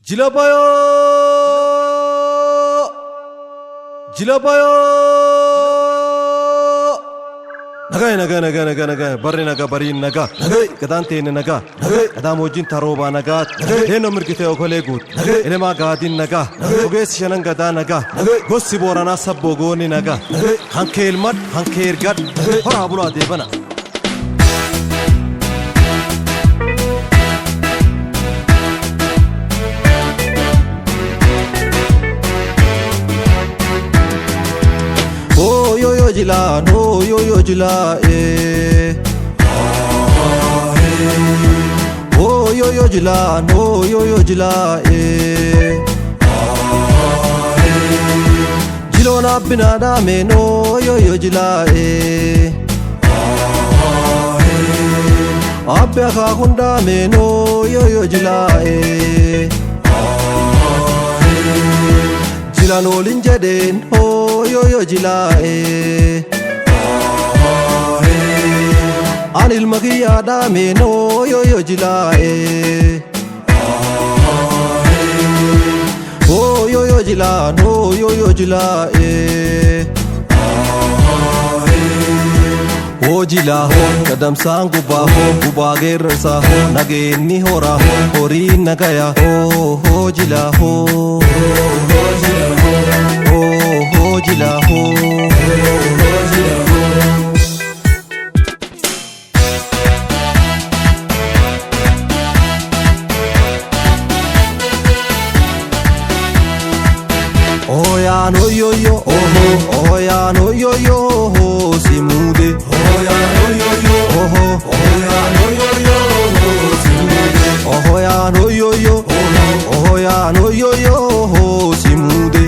Jilabayo, Jilabayo. Naga, barri naga, bari naga. Kadaan teene naga. Kadaan wajjin tarooba naga. Eenno mirgite okolee guut. Elemaa gaadiin naga. Ogeessi shanan gadaa naga. Gossi booranaa sabboo goonni naga. Hankee ilmad, hankee ergad. Horaa bulaa deebana. Jila, no yo jila, oh yo jila, no yo jila, Jilona binada me no yo jila, Abya khunda me no yo jila, Jila no linjaden oh yo jila Anil magiya da me no yo jila oh yo jila no yo jila oh jila ho kadam sang guba gersa ho nage ni hora hori nagaya oh jila ho Jila ho Oh ya no yo oh ya no yo simude oh ya no yo oh ya no yo simude oh ya no yo oh ya no yo simude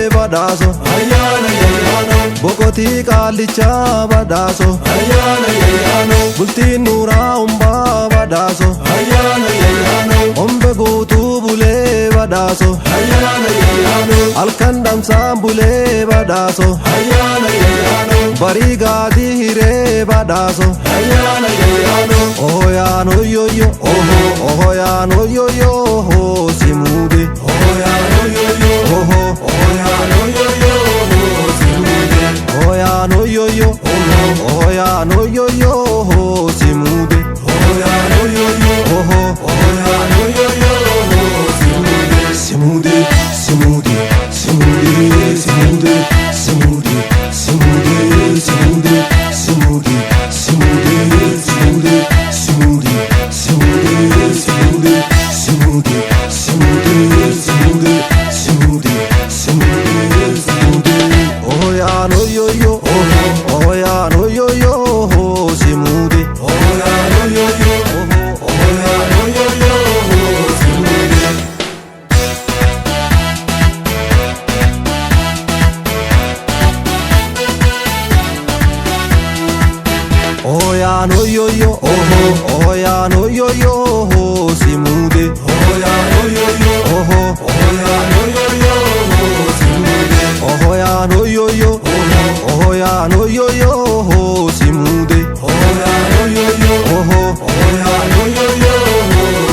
Badaso ayana yayano bokoti kalicha badaso ayana yayano bulti nura umba badaso ayana yayano ombe gotu bule badaso ayana yayano alkandam sambule badaso ayana yayano bari gadi hire badaso ayana yayano oh ya no yo oh ya no yo simude oh ya no yo oh ya no yo oh ya no yo oh ya no yo simude oh ya no yo oh ya no yo simude simude simude simude simude simude simude simude simude simude simude simude simude simude simude simude simude simude simude oh ya no yo oh ya no yo simude oh ya no yo oh ya no yo simude oh ya no yo oh ya no yo simude oh ya no yo oh ya no yo simude oh ya no yo oh ya no yo simude oh ya no yo oh ya no yo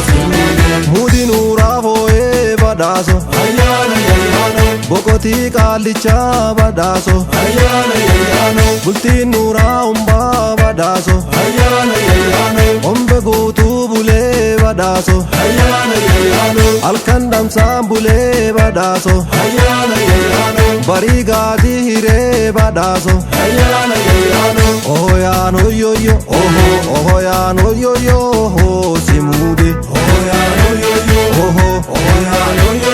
simude mudi nura voe badaso ayana yayano bokoti kalicha badaso ayana yayano bulti nura umba badaso ayana yayano ombe gotu bule badaso ayana yayano alkandam sambule badaso ayana yayano bari gadi hire badaso ayana yayano oh ya no yo oh ya no yo simude oh ya no yo oh ya no yo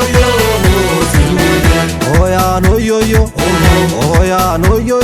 simude oh ya no yo oh ya no yo